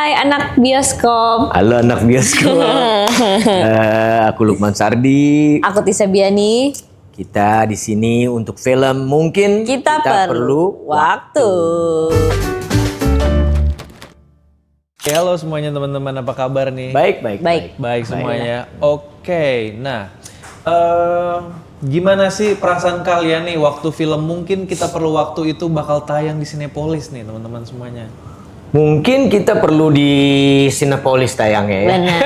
Hai anak bioskop. Halo anak bioskop. Aku Lukman Sardi. Aku Tisa Biani. Kita di sini untuk film Mungkin Kita perlu waktu. Halo semuanya teman-teman, apa kabar nih? Baik Semuanya. Oke, nah gimana sih perasaan kalian nih waktu film Mungkin Kita Perlu Waktu itu bakal tayang di Cinepolis nih teman-teman semuanya? Mungkin kita perlu di Cinepolis tayangnya ya. Benar.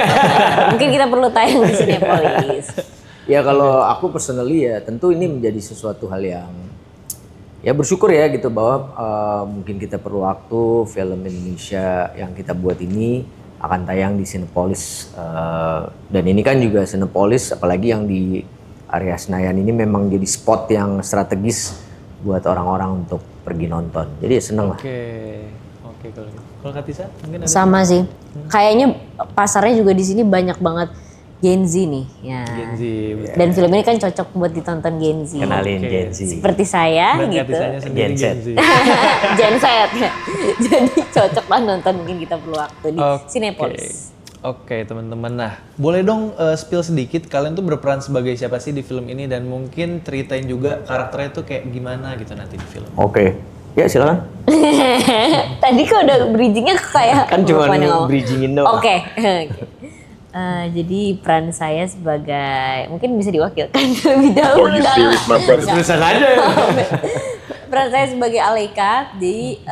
Mungkin kita perlu tayang di Cinepolis. Ya kalau aku personally ya tentu ini menjadi sesuatu hal yang ya bersyukur ya gitu bahwa mungkin kita perlu waktu film Indonesia yang kita buat ini akan tayang di Cinepolis dan ini kan juga Cinepolis apalagi yang di area Senayan ini memang jadi spot yang strategis buat orang-orang untuk pergi nonton. Jadi ya seneng lah. Oke, kalau Kak Tisa mungkin ada Sama sih. Kayaknya pasarnya juga di sini banyak banget Gen Z nih. Ya. Gen Z. Dan film ini kan cocok buat ditonton Gen Z. Kenalin Gen Z. Seperti saya Dan gitu. Kak Tisanya sendiri Gen Z. Gen Z. Gen Z ya. Jadi cocok lah nonton Mungkin Kita Perlu Waktu di Cinepolis. Oke teman-teman, nah boleh dong spill sedikit kalian tuh berperan sebagai siapa sih di film ini dan mungkin ceritain juga karakternya tuh kayak gimana gitu nanti di film. Oke. Ya silakan. Tadi kok udah bridgingnya kayak Kan cuma Lukman yang ngomong. bridgingin doang. Oke. Jadi peran saya sebagai mungkin bisa diwakilkan terlebih dahulu. Terusan aja ya. Peran saya sebagai Aleika di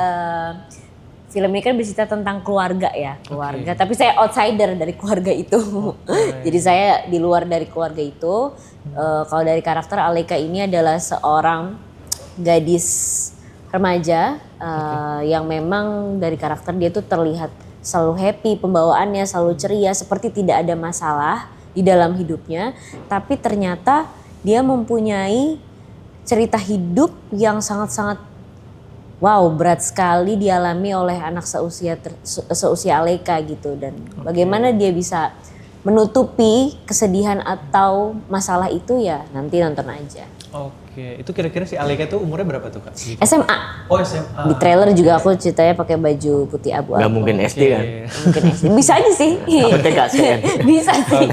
film ini kan bercerita tentang keluarga ya, keluarga. Tapi saya outsider dari keluarga itu. Jadi saya di luar dari keluarga itu. Kalau dari karakter Aleika ini adalah seorang gadis remaja yang memang dari karakter dia tuh terlihat selalu happy, pembawaannya selalu ceria, seperti tidak ada masalah di dalam hidupnya. Tapi ternyata dia mempunyai cerita hidup yang sangat-sangat wow, berat sekali dialami oleh anak seusia Aleika gitu. Dan bagaimana dia bisa menutupi kesedihan atau masalah itu ya nanti nonton aja. Oke, itu kira-kira si Aleika tuh umurnya berapa tuh Kak? SMA. Oh SMA. Di trailer juga aku ceritanya pakai baju putih abu-abu. Gak mungkin SD kan? Mungkin SD. Bisa aja sih. Bisa sih.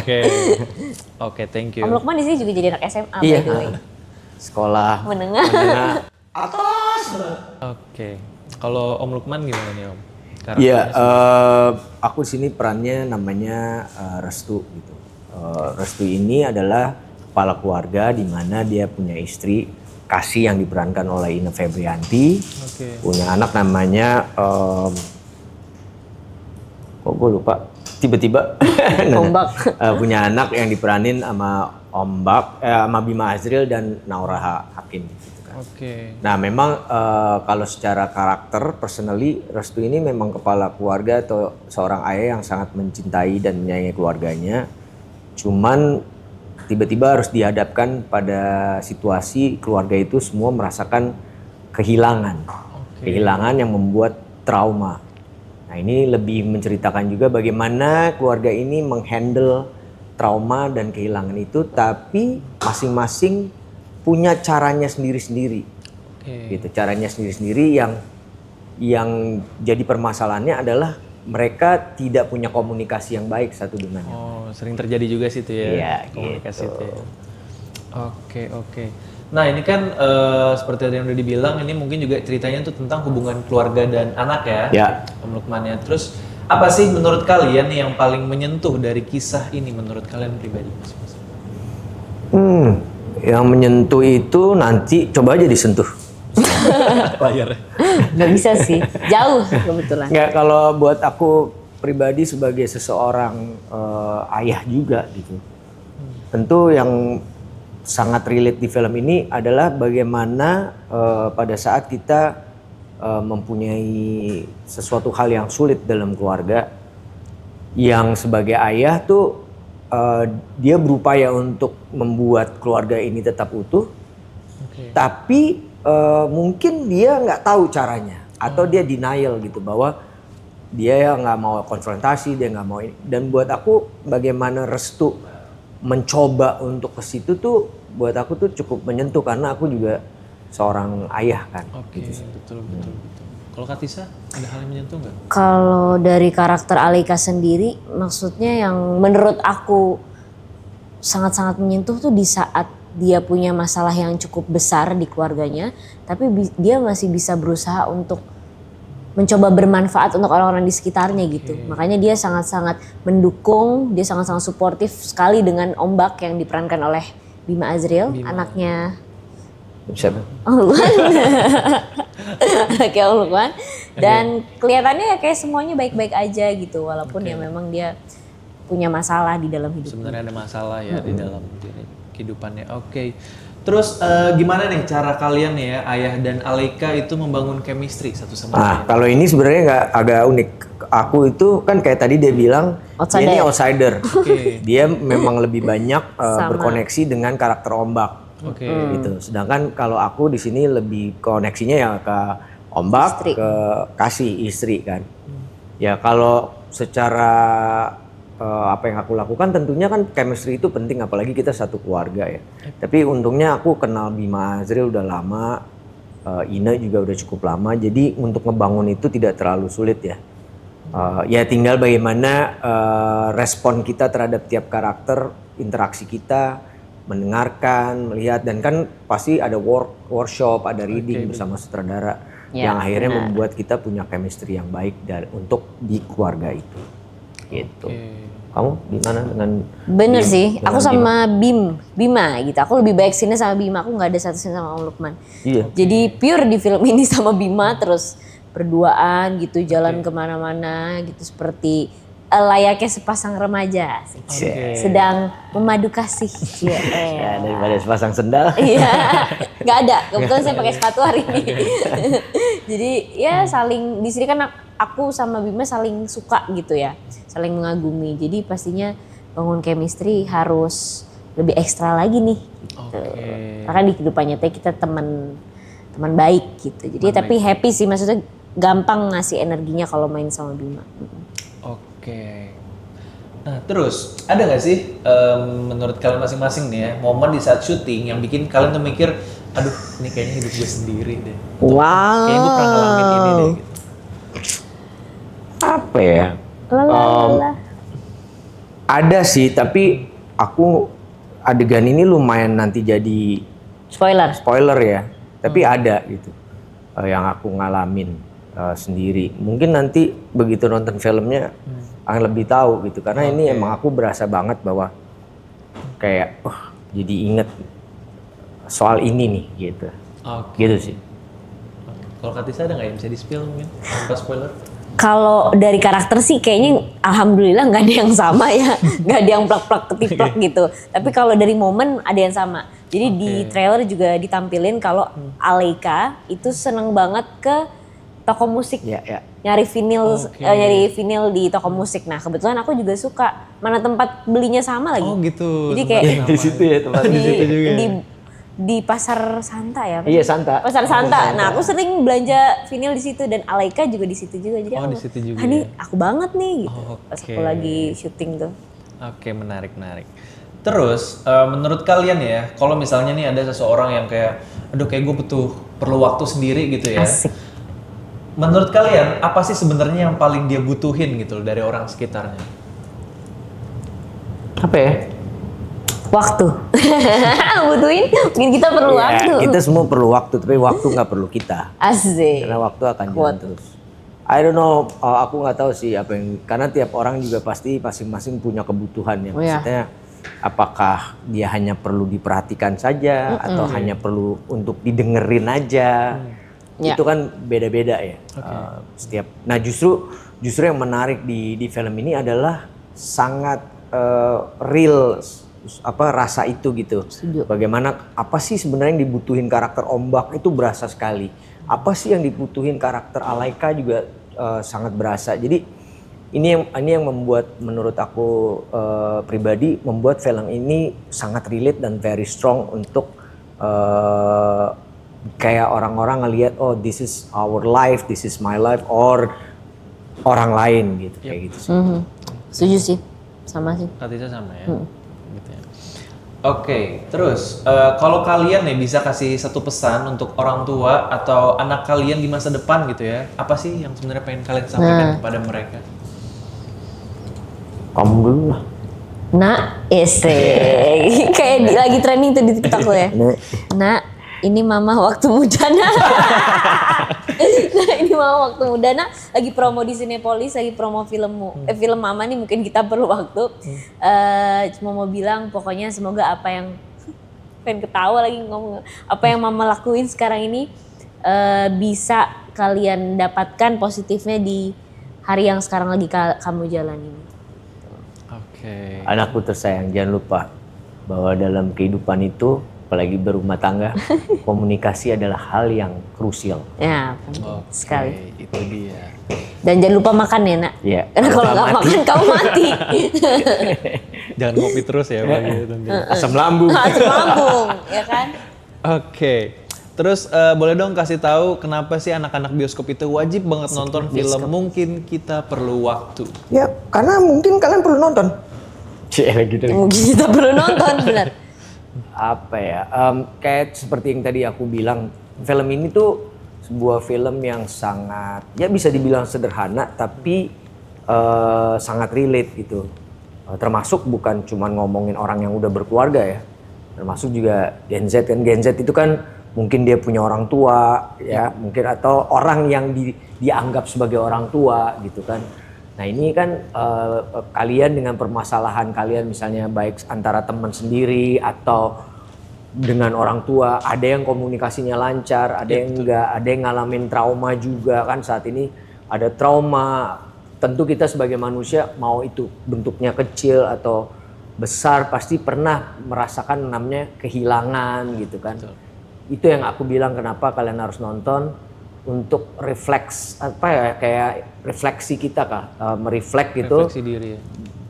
Oke, thank you. Om Lukman di sini juga jadi anak SMA Iya. by the way. Sekolah Menengah. atas. Oke, kalau Om Lukman gimana nih Om? Iya, aku di sini perannya namanya Restu gitu. Restu ini adalah kepala keluarga di mana dia punya istri Kasih yang diperankan oleh Ine Febrianti. Punya anak namanya kok gue lupa tiba-tiba Ombak. punya anak yang diperanin sama Ombak sama Bima Azril dan Naura Hakim gitu kan. Nah memang kalau secara karakter personally Restu ini memang kepala keluarga atau seorang ayah yang sangat mencintai dan menyayangi keluarganya. Cuman tiba-tiba harus dihadapkan pada situasi keluarga itu semua merasakan kehilangan. Kehilangan yang membuat trauma. Nah ini lebih menceritakan juga bagaimana keluarga ini menghandle trauma dan kehilangan itu, tapi masing-masing punya caranya sendiri-sendiri. Gitu, caranya sendiri-sendiri yang jadi permasalahannya adalah mereka tidak punya komunikasi yang baik satu dengan yang lain. Oh, sering terjadi juga sih itu ya. Iya, komunikasi gitu. itu ya. Oke. Nah, ini kan seperti yang udah dibilang ini mungkin juga ceritanya tuh tentang hubungan keluarga dan anak ya. Ya. Om Lukman ya. Terus apa sih menurut kalian nih yang paling menyentuh dari kisah ini menurut kalian pribadi masing-masing? Yang menyentuh itu nanti coba aja disentuh. Layar. Gak bisa sih, jauh kebetulan. Nggak, kalau buat aku pribadi sebagai seseorang ayah juga gitu. Tentu yang sangat relate di film ini adalah bagaimana pada saat kita mempunyai sesuatu hal yang sulit dalam keluarga, yang sebagai ayah tuh dia berupaya untuk membuat keluarga ini tetap utuh, tapi mungkin dia nggak tahu caranya atau dia denial gitu bahwa dia nggak mau konfrontasi, dia nggak mau ini. Dan buat aku bagaimana Restu mencoba untuk ke situ tuh buat aku tuh cukup menyentuh karena aku juga seorang ayah kan. Oke, gitu. betul. Kalau Katisa ada hal yang menyentuh nggak? Kalau dari karakter Alika sendiri, maksudnya yang menurut aku sangat-sangat menyentuh tuh di saat dia punya masalah yang cukup besar di keluarganya, tapi dia masih bisa berusaha untuk mencoba bermanfaat untuk orang-orang di sekitarnya gitu. Makanya dia sangat-sangat mendukung, dia sangat-sangat suportif sekali dengan Ombak yang diperankan oleh Bima Azril, anaknya Siapa? Om Lukman. Anaknya Om Lukman. Dan kelihatannya ya kayak semuanya baik-baik aja gitu, walaupun ya memang dia punya masalah di dalam hidupnya. Sebenarnya ada masalah ya di dalam kehidupannya. Oke. Terus gimana nih cara kalian nih ya, Ayah dan Alika itu membangun chemistry satu sama lain? Kalau ini sebenarnya agak unik. Aku itu kan kayak tadi dia bilang dia ini outsider. Dia memang lebih banyak berkoneksi dengan karakter Ombak. Gitu. Sedangkan kalau aku di sini lebih koneksinya ya ke Ombak, ke Kasih istri kan. Ya kalau secara apa yang aku lakukan tentunya kan chemistry itu penting, apalagi kita satu keluarga ya. Tapi untungnya aku kenal Bima Azril udah lama, Ine juga udah cukup lama, jadi untuk ngebangun itu tidak terlalu sulit ya. Ya tinggal bagaimana respon kita terhadap tiap karakter, interaksi kita, mendengarkan, melihat, dan kan pasti ada workshop, ada reading bersama sutradara yang akhirnya membuat kita punya chemistry yang baik untuk di keluarga itu. Gitu. Kamu gimana dengan Bener sih, aku sama Bima gitu. Aku lebih baik sini sama Bima, aku nggak ada satu sini sama Om Lukman. Iya. Jadi pure di film ini sama Bima, terus berduaan gitu, jalan kemana-mana gitu, seperti layaknya sepasang remaja sih. Sedang memadu kasih. Ya, daripada sepasang sendal. Iya, nggak ada. Kebetulan saya pakai sepatu hari ini. Jadi ya saling, di sini kan aku sama Bima saling suka gitu ya, saling mengagumi. Jadi pastinya bangun chemistry harus lebih ekstra lagi nih. Gitu. Karena di kehidupan nyata kita teman baik gitu. Jadi tapi happy sih, maksudnya gampang ngasih energinya kalau main sama Bima. Oke. Nah terus ada nggak sih menurut kalian masing-masing nih ya momen di saat syuting yang bikin kalian tuh mikir, aduh ini kayaknya hidup gue sendiri deh. Wow. Kayaknya gue pernah ngalamin ini deh. Gitu. Apa ya? Ada sih, tapi aku adegan ini lumayan nanti jadi spoiler ya. Tapi ada gitu yang aku ngalamin sendiri. Mungkin nanti begitu nonton filmnya akan lebih tahu gitu. Karena ini emang aku berasa banget bahwa kayak jadi inget soal ini nih gitu. Gitu sih. Kalau Katisa ada nggak yang bisa di-spill mungkin tanpa spoiler? Kalau dari karakter sih kayaknya alhamdulillah nggak ada yang sama ya, nggak ada yang plak-plak ketiplak gitu. Tapi kalau dari momen ada yang sama. Jadi di trailer juga ditampilin kalau Alika itu seneng banget ke toko musik, nyari vinil di toko musik. Nah kebetulan aku juga suka, mana tempat belinya sama lagi. Oh gitu. Jadi kayak di situ ya tempat di situ juga. Di Pasar Santa ya? Iya Santa. Pasar Santa. Nah aku sering belanja vinil di situ dan Alika juga di situ juga. Jadi di situ juga. Ini aku banget nih gitu. Pas aku lagi syuting tuh. Oke, menarik. Terus menurut kalian ya, kalau misalnya nih ada seseorang yang kayak, aduh kayak gue perlu waktu sendiri gitu ya. Asik. Menurut kalian apa sih sebenarnya yang paling dia butuhin gitu loh dari orang sekitarnya? Apa ya? Waktu. Butuhin, mungkin kita perlu waktu. Kita semua perlu waktu, tapi waktu nggak perlu kita. Asik. Karena waktu akan jalan terus. I don't know, aku nggak tahu sih apa yang, karena tiap orang juga pasti masing-masing punya kebutuhan ya. Maksudnya apakah dia hanya perlu diperhatikan saja atau hanya perlu untuk didengerin aja. Itu kan beda-beda ya. Setiap. Nah justru yang menarik di film ini adalah sangat real rasa itu gitu. Bagaimana apa sih sebenarnya yang dibutuhin karakter Ombak itu berasa sekali. Apa sih yang dibutuhin karakter Alika juga sangat berasa. Jadi ini yang membuat menurut aku pribadi membuat film ini sangat relate dan very strong untuk kayak orang-orang ngelihat this is our life, this is my life, or orang lain gitu kayak gitu sih. Setuju sih, sama sih. Katisa sama ya. Gitu ya. Oke, terus kalau kalian nih bisa kasih satu pesan untuk orang tua atau anak kalian di masa depan gitu ya, apa sih yang sebenarnya pengen kalian sampaikan kepada mereka? Kamu dulu lah. Nak, kayak lagi trending tuh di TikTok lo ya. Nak, ini mama waktu muda nak. Nah, ini mama waktu muda nak. Lagi promo di Cinepolis, lagi promo filmmu. Film mama nih mungkin kita perlu waktu. Cuma mau bilang pokoknya semoga apa yang pengen ketawa lagi ngomong. Apa yang mama lakuin sekarang ini bisa kalian dapatkan positifnya di hari yang sekarang lagi kamu jalanin. Oke. Anakku tersayang, jangan lupa bahwa dalam kehidupan itu, apalagi berumah tangga, komunikasi adalah hal yang krusial. Ya, penting sekali. Itu dia. Dan jangan lupa makan ya nak. Iya. Karena kalau nggak makan kamu mati. Jangan ngopi terus ya Pak. Asam lambung. Asam lambung, ya kan? Oke. Terus boleh dong kasih tahu kenapa sih anak-anak bioskop itu wajib banget nonton film Mungkin Kita Perlu Waktu? Ya, karena mungkin kalian perlu nonton. Gitu. Mungkin kita perlu nonton, benar. Apa ya, kayak seperti yang tadi aku bilang, film ini tuh sebuah film yang sangat, ya bisa dibilang sederhana, tapi sangat relate gitu. Termasuk bukan cuma ngomongin orang yang udah berkeluarga ya, termasuk juga Gen Z kan. Gen Z itu kan mungkin dia punya orang tua, ya mungkin, atau orang yang dianggap sebagai orang tua gitu kan. Nah ini kan kalian dengan permasalahan kalian misalnya baik antara teman sendiri atau dengan orang tua, ada yang komunikasinya lancar, ada yang enggak, ada yang ngalamin trauma juga kan saat ini ada trauma. Tentu kita sebagai manusia mau itu bentuknya kecil atau besar pasti pernah merasakan namanya kehilangan gitu kan. Betul. Itu yang aku bilang kenapa kalian harus nonton. Untuk refleks apa ya, kayak refleksi kita merefleks gitu. Refleksi diri ya.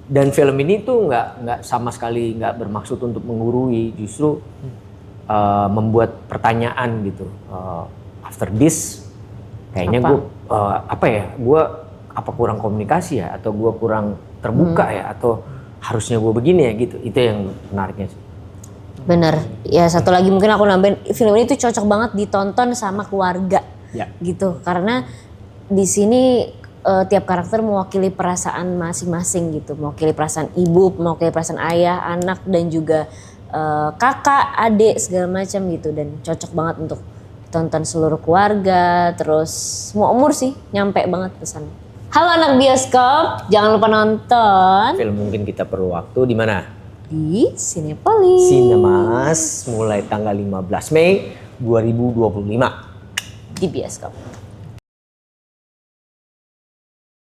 Dan film ini tuh nggak sama sekali nggak bermaksud untuk menggurui, justru membuat pertanyaan gitu. After this kayaknya gue apa kurang komunikasi ya, atau gue kurang terbuka ya, atau harusnya gue begini ya gitu. Itu yang menariknya sih. Bener. Ya satu lagi mungkin aku nambahin, film ini tuh cocok banget ditonton sama keluarga. Ya. Gitu, karena di sini tiap karakter mewakili perasaan masing-masing gitu, mewakili perasaan ibu, mewakili perasaan ayah, anak, dan juga kakak, adik, segala macam gitu, dan cocok banget untuk tonton seluruh keluarga, terus semua umur sih, nyampe banget pesannya. Halo anak bioskop, jangan lupa nonton Film Mungkin Kita Perlu Waktu di mana? di Cinepolis. Cinemas mulai tanggal 15 Mei 2025. Di bioskop.